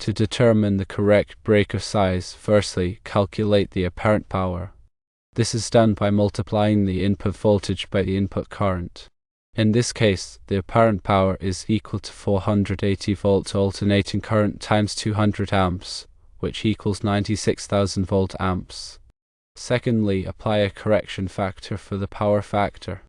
To determine the correct breaker size, firstly, calculate the apparent power. This is done by multiplying the input voltage by the input current. In this case, the apparent power is equal to 480 volts alternating current times 200 amps, which equals 96,000 volt amps. Secondly, apply a correction factor for the power factor.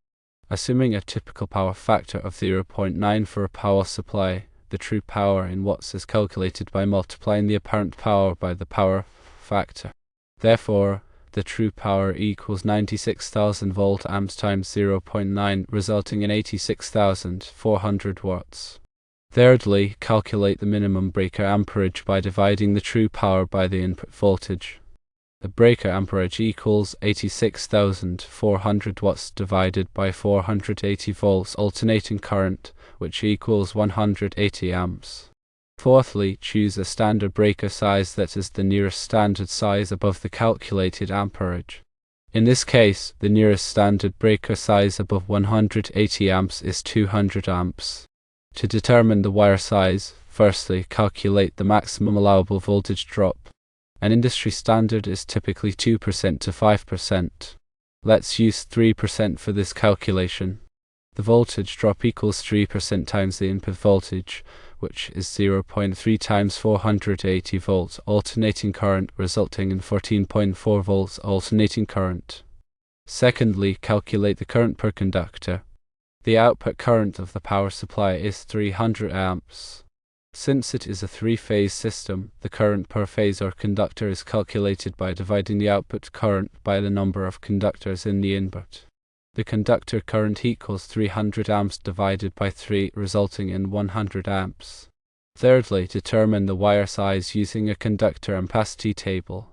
Assuming a typical power factor of 0.9 for a power supply, the true power in watts is calculated by multiplying the apparent power by the power factor. Therefore, the true power equals 96,000 volt amps times 0.9, resulting in 86,400 watts. Thirdly, calculate the minimum breaker amperage by dividing the true power by the input voltage. The breaker amperage equals 86,400 watts divided by 480 volts alternating current, which equals 180 amps. Fourthly, choose a standard breaker size that is the nearest standard size above the calculated amperage. In this case, the nearest standard breaker size above 180 amps is 200 amps. To determine the wire size, firstly, calculate the maximum allowable voltage drop. An industry standard is typically 2% to 5%. Let's use 3% for this calculation. The voltage drop equals 3% times the input voltage, which is 0.3 times 480 volts alternating current, resulting in 14.4 volts alternating current. Secondly, calculate the current per conductor. The output current of the power supply is 300 amps. Since it is a three-phase system, the current per phase or conductor is calculated by dividing the output current by the number of conductors in the input. The conductor current equals 300 amps divided by 3, resulting in 100 amps. Thirdly, determine the wire size using a conductor ampacity table.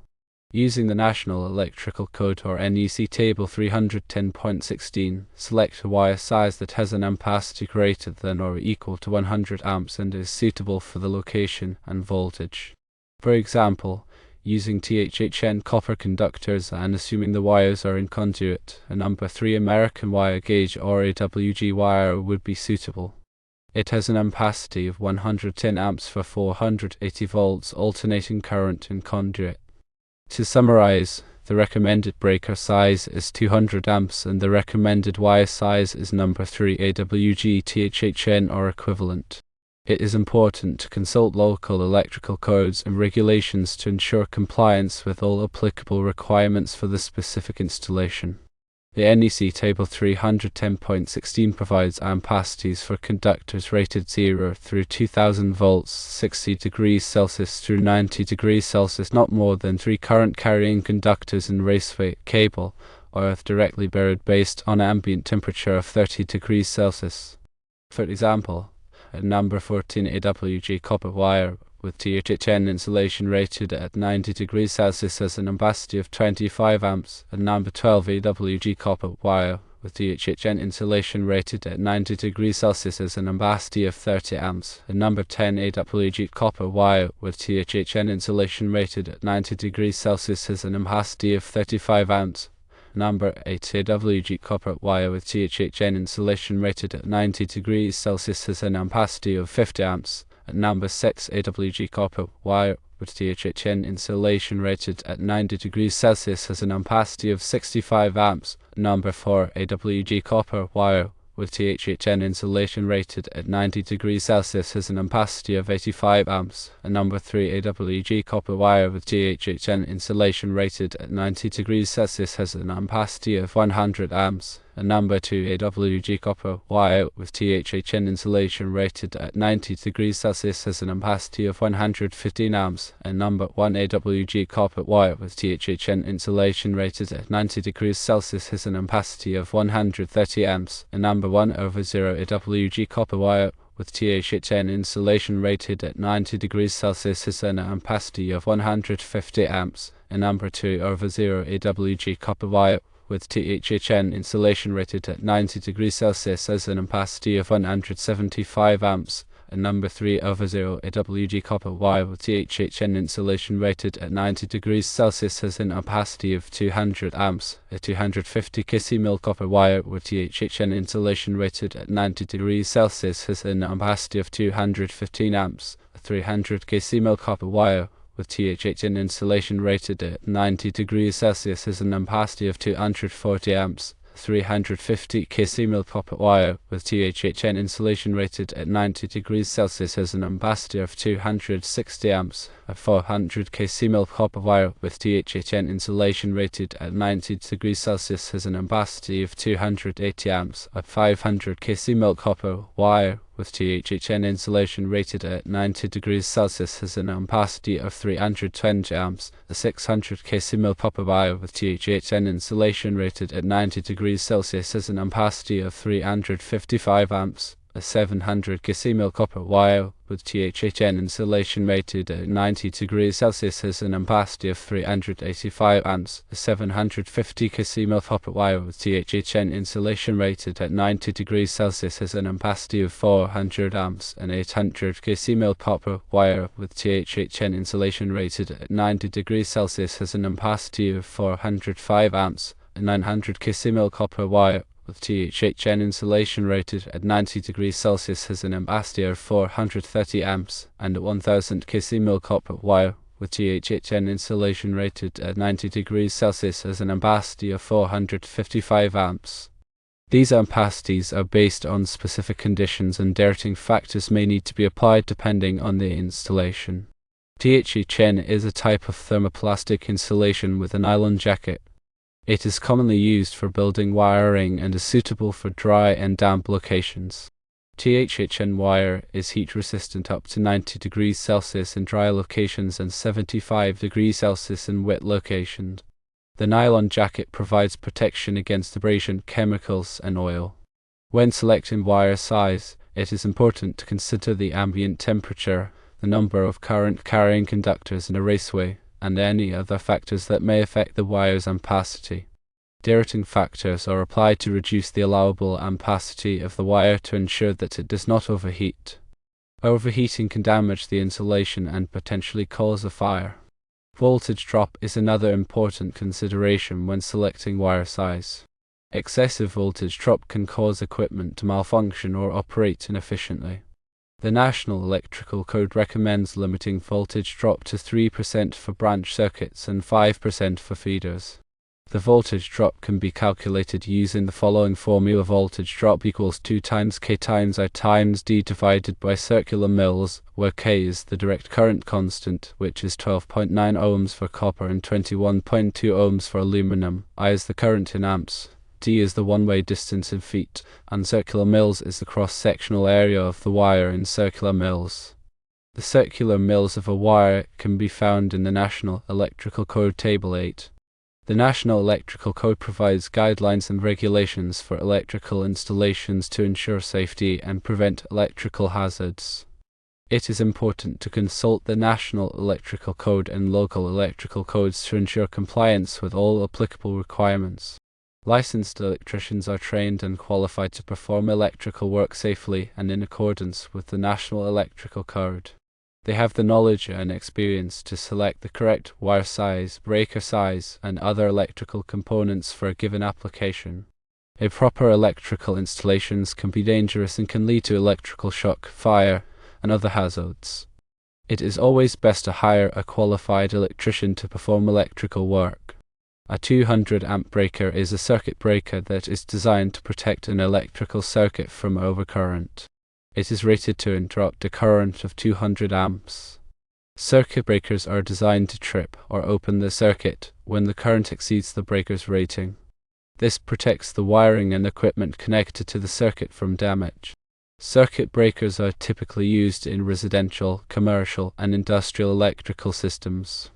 Using the National Electrical Code or NEC Table 310.16, select a wire size that has an ampacity greater than or equal to 100 amps and is suitable for the location and voltage. For example, using THHN copper conductors and assuming the wires are in conduit, a number 3 American wire gauge or AWG wire would be suitable. It has an ampacity of 110 amps for 480 volts alternating current in conduit. To summarize, the recommended breaker size is 200 amps and the recommended wire size is number 3 AWG THHN or equivalent. It is important to consult local electrical codes and regulations to ensure compliance with all applicable requirements for the specific installation. The NEC Table 310.16 provides ampacities for conductors rated 0 through 2000 volts, 60 degrees Celsius through 90 degrees Celsius, not more than 3 current-carrying conductors in raceway cable or earth directly buried based on ambient temperature of 30 degrees Celsius. For example, a number 14 AWG copper wire with THHN insulation rated at 90 degrees Celsius has an ampacity of 25 amps, and number 12 AWG copper wire with THHN insulation rated at 90 degrees Celsius has an ampacity of 30 amps, and number 10 AWG copper wire with THHN insulation rated at 90 degrees Celsius has an ampacity of 35 amps. Number 8 AWG copper wire with THHN insulation rated at 90 degrees Celsius has an ampacity of 50 amps. And number 6 AWG copper wire with THHN insulation rated at 90 degrees Celsius has an ampacity of 65 amps. Number 4 AWG copper wire with THHN insulation rated at 90 degrees Celsius has an ampacity of 85 amps. And number 3 AWG copper wire with THHN insulation rated at 90 degrees Celsius has an ampacity of 100 amps. And number 2 AWG copper wire with THHN insulation rated at 90 degrees Celsius has an ampacity of 115 amps. And number 1 AWG copper wire with THHN insulation rated at 90 degrees Celsius has an ampacity of 130 amps. And number 1/0 AWG copper wire with THHN insulation rated at 90 degrees Celsius has an ampacity of 150 amps. And number 2/0 AWG copper wire with THHN insulation rated at 90 degrees Celsius has an ampacity of 175 amps. And number 3/0 AWG copper wire with THHN insulation rated at 90 degrees Celsius has an ampacity of 200 amps. A 250 kcmil copper wire with THHN insulation rated at 90 degrees Celsius has an ampacity of 215 amps. A 300 kcmil copper wire with THHN insulation rated at 90 degrees Celsius has an ampacity of 240 amps. 350 kcmil copper wire with THHN insulation rated at 90 degrees Celsius has an ampacity of 260 amps. A 400 kcmil copper wire with THHN insulation rated at 90 degrees Celsius has an ampacity of 280 amps. A 500 kcmil copper wire with THHN insulation rated at 90 degrees Celsius has an ampacity of 320 amps. A 600 kcmil copper wire with THHN insulation rated at 90 degrees Celsius has an ampacity of 355 amps. A 700 kcmil copper wire with THHN insulation rated at 90 degrees Celsius has an ampacity of 385 amps. A 750 kcmil copper wire with THHN insulation rated at 90 degrees Celsius has an ampacity of 400 amps. An 800 kcmil copper wire with THHN insulation rated at 90 degrees Celsius has an ampacity of 405 amps. A 900 kcmil copper wire with THHN insulation rated at 90 degrees Celsius has an ampacity of 430 amps, and a 1000 kcmil copper wire with THHN insulation rated at 90 degrees Celsius has an ampacity of 455 amps. These ampacities are based on specific conditions, and dating factors may need to be applied depending on the installation. THHN is a type of thermoplastic insulation with a nylon jacket. It is commonly used for building wiring and is suitable for dry and damp locations. THHN wire is heat resistant up to 90 degrees Celsius in dry locations and 75 degrees Celsius in wet locations. The nylon jacket provides protection against abrasion, chemicals, and oil. When selecting wire size, it is important to consider the ambient temperature, the number of current carrying conductors in a raceway, and any other factors that may affect the wire's ampacity. Dating factors are applied to reduce the allowable ampacity of the wire to ensure that it does not overheat. Overheating can damage the insulation and potentially cause a fire. Voltage drop is another important consideration when selecting wire size. Excessive voltage drop can cause equipment to malfunction or operate inefficiently. The National Electrical Code recommends limiting voltage drop to 3% for branch circuits and 5% for feeders. The voltage drop can be calculated using the following formula: voltage drop equals 2 times K times I times D divided by circular mils, where K is the direct current constant, which is 12.9 ohms for copper and 21.2 ohms for aluminum. I is the current in amps. D is the one-way distance in feet, and circular mils is the cross-sectional area of the wire in circular mils. The circular mils of a wire can be found in the National Electrical Code Table 8. The National Electrical Code provides guidelines and regulations for electrical installations to ensure safety and prevent electrical hazards. It is important to consult the National Electrical Code and local electrical codes to ensure compliance with all applicable requirements. Licensed electricians are trained and qualified to perform electrical work safely and in accordance with the National Electrical Code. They have the knowledge and experience to select the correct wire size, breaker size, and other electrical components for a given application. Improper electrical installations can be dangerous and can lead to electrical shock, fire, and other hazards. It is always best to hire a qualified electrician to perform electrical work. A 200 amp breaker is a circuit breaker that is designed to protect an electrical circuit from overcurrent. It is rated to interrupt a current of 200 amps. Circuit breakers are designed to trip or open the circuit when the current exceeds the breaker's rating. This protects the wiring and equipment connected to the circuit from damage. Circuit breakers are typically used in residential, commercial, and industrial electrical systems.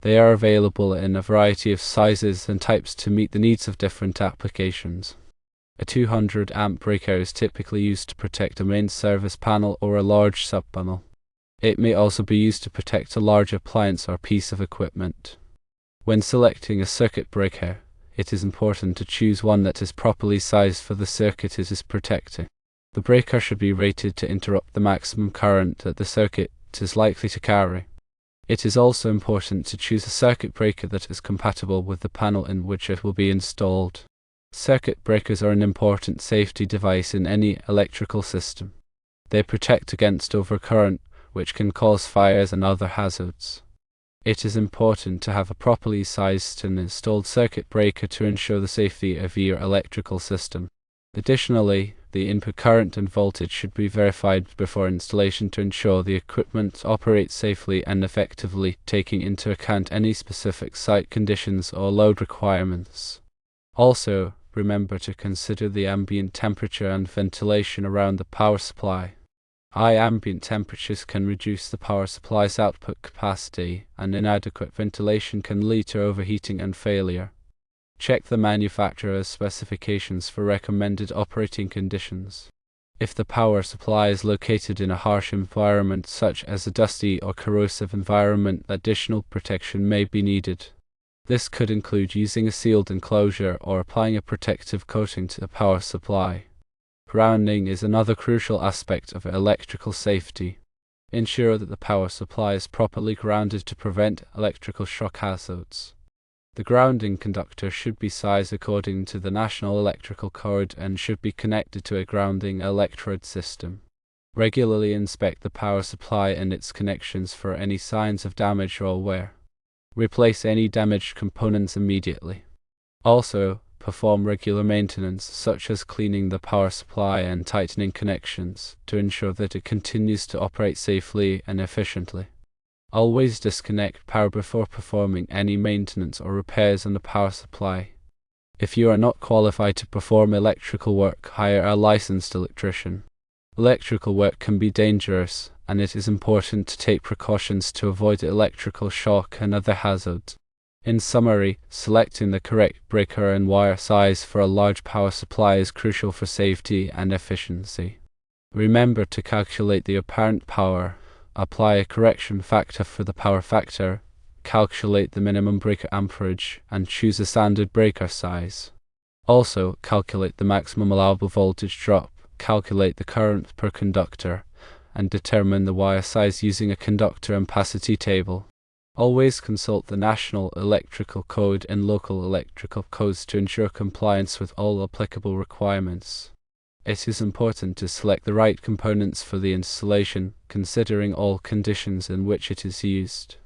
They are available in a variety of sizes and types to meet the needs of different applications. A 200 amp breaker is typically used to protect a main service panel or a large sub-panel. It may also be used to protect a large appliance or piece of equipment. When selecting a circuit breaker, it is important to choose one that is properly sized for the circuit it is protecting. The breaker should be rated to interrupt the maximum current that the circuit is likely to carry. It is also important to choose a circuit breaker that is compatible with the panel in which it will be installed. Circuit breakers are an important safety device in any electrical system. They protect against overcurrent, which can cause fires and other hazards. It is important to have a properly sized and installed circuit breaker to ensure the safety of your electrical system. Additionally, the input current and voltage should be verified before installation to ensure the equipment operates safely and effectively, taking into account any specific site conditions or load requirements. Also, remember to consider the ambient temperature and ventilation around the power supply. High ambient temperatures can reduce the power supply's output capacity, and inadequate ventilation can lead to overheating and failure. Check the manufacturer's specifications for recommended operating conditions. If the power supply is located in a harsh environment such as a dusty or corrosive environment, additional protection may be needed. This could include using a sealed enclosure or applying a protective coating to the power supply. Grounding is another crucial aspect of electrical safety. Ensure that the power supply is properly grounded to prevent electrical shock hazards. The grounding conductor should be sized according to the National Electrical Code and should be connected to a grounding electrode system. Regularly inspect the power supply and its connections for any signs of damage or wear. Replace any damaged components immediately. Also, perform regular maintenance such as cleaning the power supply and tightening connections to ensure that it continues to operate safely and efficiently. Always disconnect power before performing any maintenance or repairs on the power supply. If you are not qualified to perform electrical work, hire a licensed electrician. Electrical work can be dangerous, and it is important to take precautions to avoid electrical shock and other hazards. In summary, selecting the correct breaker and wire size for a large power supply is crucial for safety and efficiency. Remember to calculate the apparent power, apply a correction factor for the power factor, calculate the minimum breaker amperage, and choose a standard breaker size. Also, calculate the maximum allowable voltage drop, calculate the current per conductor, and determine the wire size using a conductor ampacity table. Always consult the National Electrical Code and local electrical codes to ensure compliance with all applicable requirements. It is important to select the right components for the installation, considering all conditions in which it is used.